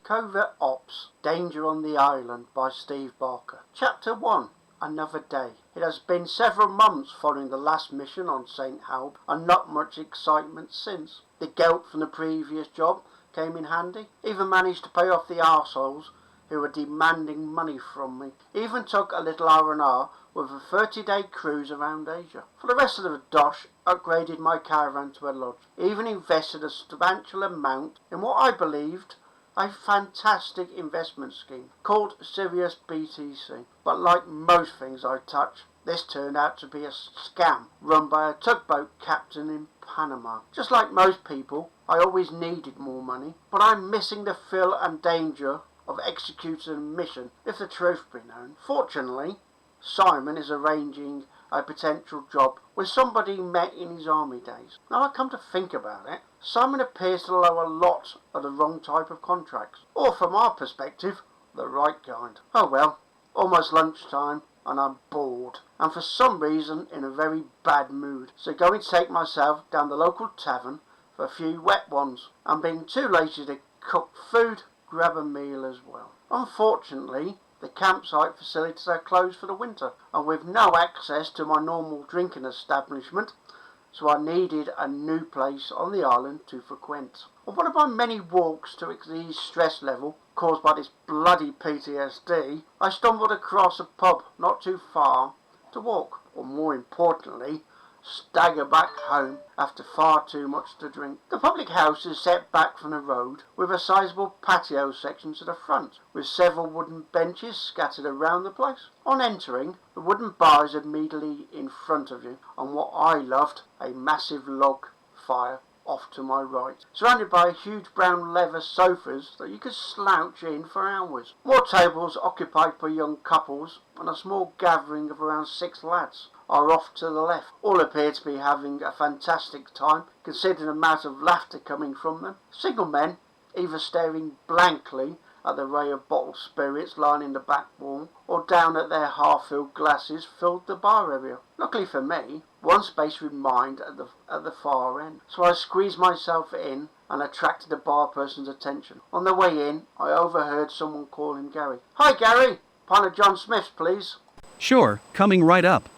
Covert-Ops, Danger on the Island by Steve Barker. Chapter 1. Another Day. It has been several months following the last mission on St. Halb, and not much excitement since. The guilt from the previous job came in handy. Even managed to pay off the arseholes who were demanding money from me. Even took a little R&R with a 30-day cruise around Asia. For the rest of the dosh, upgraded my caravan to a lodge. Even invested a substantial amount in what I believed a fantastic investment scheme called Sirius BTC. But like most things I touch, this turned out to be a scam run by a tugboat captain in Panama. Just like most people, I always needed more money, but I'm missing the thrill and danger of executing a mission, if the truth be known. Fortunately, Simon is arranging a potential job with somebody he met in his army days. Now I come to think about it, Simon appears to allow a lot of the wrong type of contracts, or from our perspective, the right kind. Oh well, almost lunchtime and I'm bored, and for some reason in a very bad mood, so going to take myself down the local tavern for a few wet ones, and being too lazy to cook food, grab a meal as well. Unfortunately, the campsite facilities are closed for the winter, and with no access to my normal drinking establishment, so I needed a new place on the island to frequent. On one of my many walks to ease stress level caused by this bloody PTSD, I stumbled across a pub not too far to walk, or more importantly, stagger back home after far too much to drink. The public house is set back from the road with a sizable patio section to the front, with several wooden benches scattered around the place. On entering, the wooden bar is immediately in front of you, and what I loved, a massive log fire off to my right, surrounded by huge brown leather sofas that you could slouch in for hours. More tables occupied by young couples, and a small gathering of around 6 lads are off to the left. All appear to be having a fantastic time, considering the amount of laughter coming from them. Single men, either staring blankly at the array of bottled spirits lining the back wall, or down at their half-filled glasses, filled the bar area. Luckily for me, one space remained at the far end, so I squeezed myself in and attracted the bar person's attention. On the way in, I overheard someone call him Gary. "Hi Gary, pint of John Smith's please." "Sure, coming right up."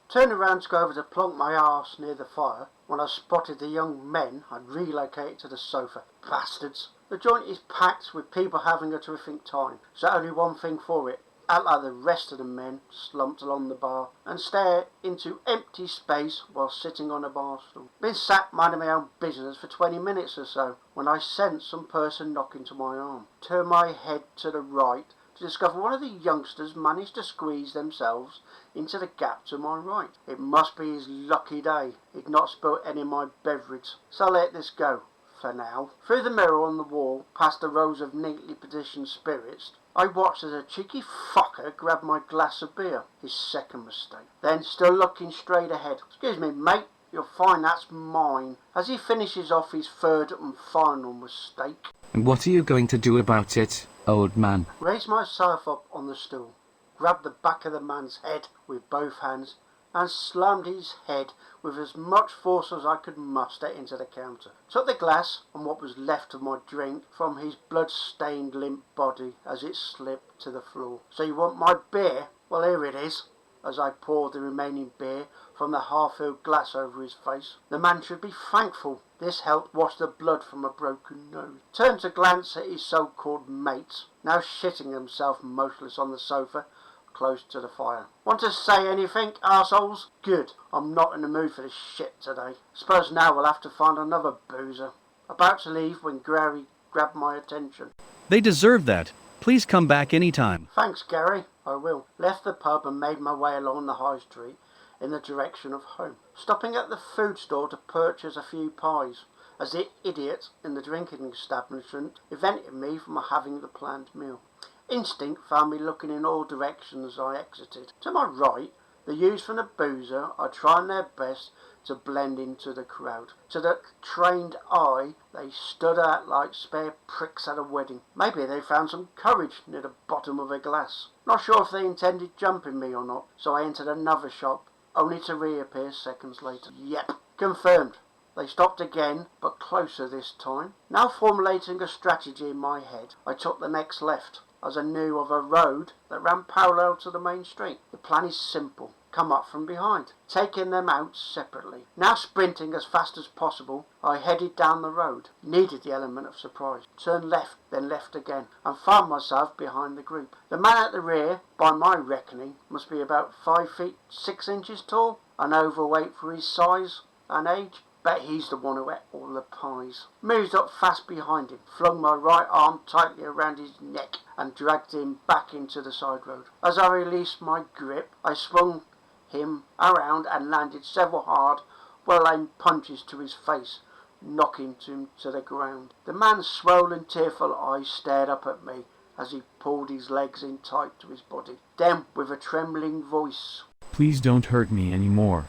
Turned around to go over to plonk my arse near the fire when I spotted the young men had relocated to the sofa. Bastards. The joint is packed with people having a terrific time, so only one thing for it. Act like the rest of the men slumped along the bar and stare into empty space while sitting on a bar stool. Been sat minding my own business for 20 minutes or so when I sensed some person knock into my arm. Turned my head to the right to discover one of the youngsters managed to squeeze themselves into the gap to my right. It must be his lucky day. He'd not spilt any of my beverage, so I let this go, for now. Through the mirror on the wall, past the rows of neatly positioned spirits, I watched as a cheeky fucker grabbed my glass of beer, his second mistake. Then, still looking straight ahead, "Excuse me, mate, you'll find that's mine," as he finishes off his third and final mistake. "And what are you going to do about it, old man?" Raised myself up on the stool, grabbed the back of the man's head with both hands, and slammed his head with as much force as I could muster into the counter. Took the glass and what was left of my drink from his blood-stained limp body as it slipped to the floor. "So you want my beer? Well, here it is," as I poured the remaining beer from the half-filled glass over his face. The man should be thankful. This helped wash the blood from a broken nose. Turned to glance at his so-called mates, now shitting himself motionless on the sofa close to the fire. "Want to say anything, arseholes? Good. I'm not in the mood for this shit today. Suppose now we'll have to find another boozer." About to leave when Gary grabbed my attention. They deserve that. Please come back anytime. "Thanks, Gary. I will." Left the pub and made my way along the high street in the direction of home, stopping at the food store to purchase a few pies, as the idiot in the drinking establishment prevented me from having the planned meal. Instinct found me looking in all directions as I exited. To my right, the youths from the boozer are trying their best to blend into the crowd. To the trained eye, they stood out like spare pricks at a wedding. Maybe they found some courage near the bottom of a glass. Not sure if they intended jumping me or not, so I entered another shop, only to reappear seconds later. Yep, confirmed. They stopped again, but closer this time. Now formulating a strategy in my head, I took the next left, as I knew of a road that ran parallel to the main street. The plan is simple. Come up from behind, taking them out separately. Now sprinting as fast as possible, I headed down the road. Needed the element of surprise. Turned left, then left again, and found myself behind the group. The man at the rear, by my reckoning, must be about 5 feet 6 inches tall, and overweight for his size and age. Bet he's the one who ate all the pies. Moved up fast behind him, flung my right arm tightly around his neck, and dragged him back into the side road. As I released my grip, I swung him around and landed several hard, well-aimed punches to his face, knocking him to the ground. The man's swollen, tearful eyes stared up at me as he pulled his legs in tight to his body. Then, with a trembling voice, "Please don't hurt me anymore.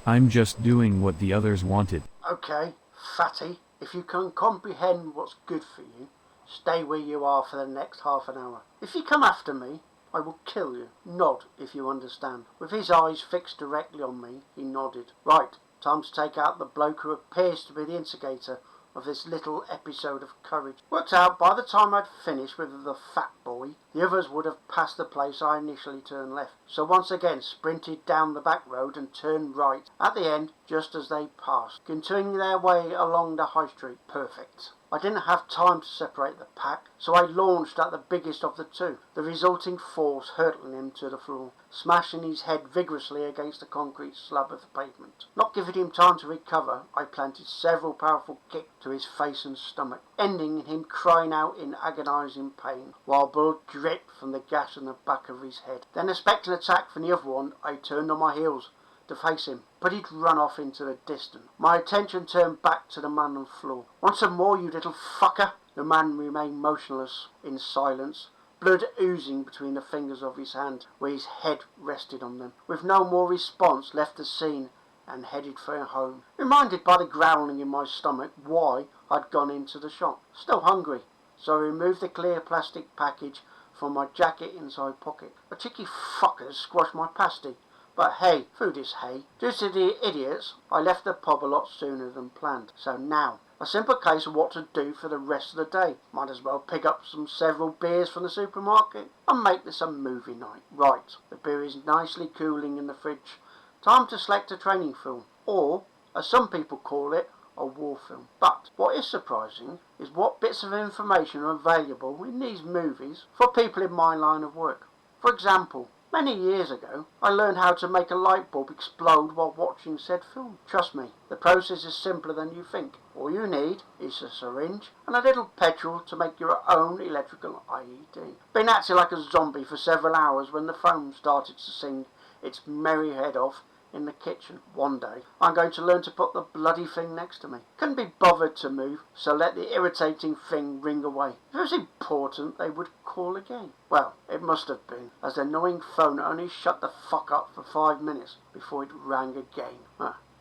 I'm just doing what the others wanted." "Okay, fatty, if you can comprehend what's good for you, stay where you are for the next half an hour. If you come after me, I will kill you. Nod if you understand." With his eyes fixed directly on me, he nodded. Right, time to take out the bloke who appears to be the instigator of this little episode of courage. Worked out by the time I'd finished with the fat boy, the others would have passed the place I initially turned left. So once again sprinted down the back road and turned right at the end just as they passed, continuing their way along the high street. Perfect. I didn't have time to separate the pack, so I launched at the biggest of the two, the resulting force hurtling him to the floor, smashing his head vigorously against the concrete slab of the pavement. Not giving him time to recover, I planted several powerful kicks to his face and stomach, ending in him crying out in agonising pain, while blood dripped from the gash on the back of his head. Then, expecting an attack from the other one, I turned on my heels to face him, but he'd run off into the distance. My attention turned back to the man on the floor. "Want some more, you little fucker?" The man remained motionless in silence, blood oozing between the fingers of his hand where his head rested on them. With no more response, left the scene and headed for home, reminded by the growling in my stomach why I'd gone into the shop. Still hungry, so I removed the clear plastic package from my jacket inside pocket. The cheeky fuckers squashed my pasty. But hey, food is hay. Due to the idiots, I left the pub a lot sooner than planned. So now, a simple case of what to do for the rest of the day. Might as well pick up several beers from the supermarket and make this a movie night. Right, the beer is nicely cooling in the fridge. Time to select a training film, or, as some people call it, a war film. But what is surprising is what bits of information are available in these movies for people in my line of work. For example, many years ago, I learned how to make a light bulb explode while watching said film. Trust me, the process is simpler than you think. All you need is a syringe and a little petrol to make your own electrical IED. Been acting like a zombie for several hours when the phone started to sing its merry head off in the kitchen. One day, I'm going to learn to put the bloody thing next to me. Couldn't be bothered to move, so let the irritating thing ring away. If it was important, they would call again. Well, it must have been, as the annoying phone only shut the fuck up for 5 minutes before it rang again.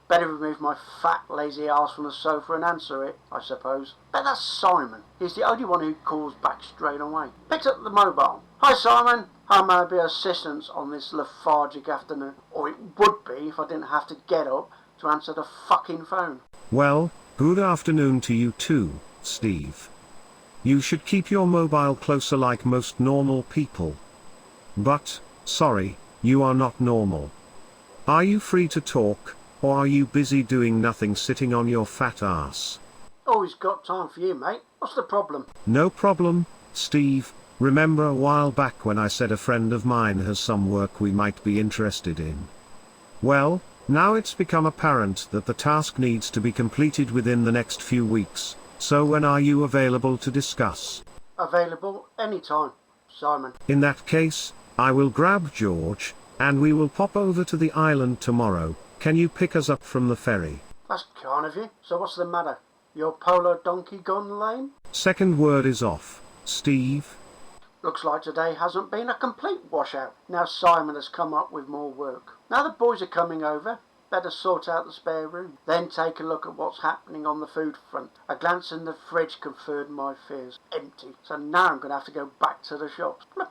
Better remove my fat, lazy ass from the sofa and answer it, I suppose. Bet that's Simon. He's the only one who calls back straight away. Picked up the mobile. "Hi Simon, how may I be of assistance on this lethargic afternoon?" Or it would be if I didn't have to get up to answer the fucking phone. "Well, good afternoon to you too, Steve. You should keep your mobile closer like most normal people. But, sorry, you are not normal. Are you free to talk, or are you busy doing nothing sitting on your fat ass?" Always got time for you, mate. What's the problem? "No problem, Steve. Remember a while back when I said a friend of mine has some work we might be interested in? Well, now it's become apparent that the task needs to be completed within the next few weeks, so when are you available to discuss?" Available anytime, Simon. "In that case, I will grab George, and we will pop over to the island tomorrow. Can you pick us up from the ferry?" That's kind of you. So what's the matter? Your polo donkey gone lame? "Second word is off, Steve." Looks like today hasn't been a complete washout. Now Simon has come up with more work. Now the boys are coming over. Better sort out the spare room. Then take a look at what's happening on the food front. A glance in the fridge confirmed my fears. Empty. So now I'm going to have to go back to the shops. On a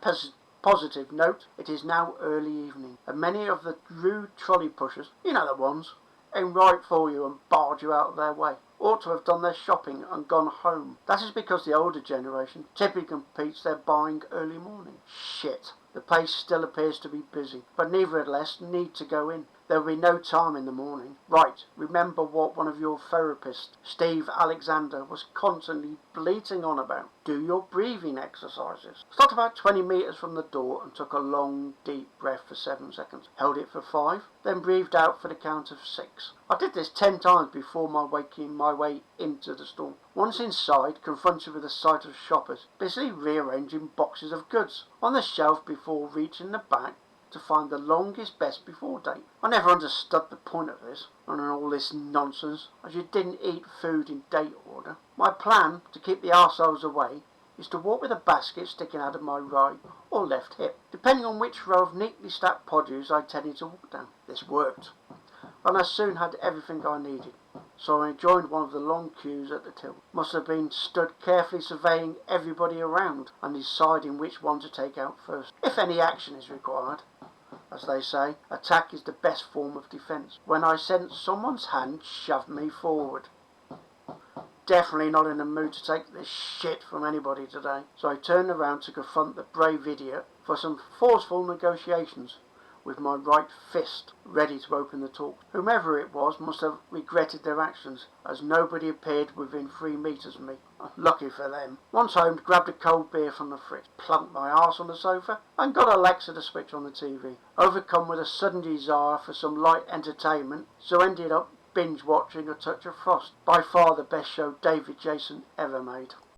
positive note, it is now early evening, and many of the rude trolley pushers, you know the ones, aim right for you and barred you out of their way. Ought to have done their shopping and gone home. That is because the older generation typically completes their buying early morning. Shit. The place still appears to be busy, but nevertheless need to go in. There will be no time in the morning. Right, remember what one of your therapists, Steve Alexander, was constantly bleating on about. Do your breathing exercises. Stopped about 20 metres from the door and took a long, deep breath for 7 seconds. Held it for 5, then breathed out for the count of 6. I did this 10 times before making my way into the store. Once inside, confronted with the sight of shoppers, busily rearranging boxes of goods on the shelf before reaching the back to find the longest best before date. I never understood the point of this and all this nonsense, as you didn't eat food in date order. My plan, to keep the arseholes away, is to walk with a basket sticking out of my right or left hip, depending on which row of neatly stacked produce I intended to walk down. This worked, and I soon had everything I needed, so I joined one of the long queues at the till. Must have been stood carefully surveying everybody around and deciding which one to take out first. If any action is required, as they say, attack is the best form of defence. When I sensed someone's hand shoved me forward. Definitely not in the mood to take this shit from anybody today. So I turned around to confront the brave idiot for some forceful negotiations, with my right fist ready to open the talk. Whomever it was must have regretted their actions, as nobody appeared within 3 metres of me. Lucky for them. Once home, grabbed a cold beer from the fridge, plunked my arse on the sofa, and got Alexa to switch on the TV. Overcome with a sudden desire for some light entertainment, so ended up binge watching A Touch of Frost. By far the best show David Jason ever made.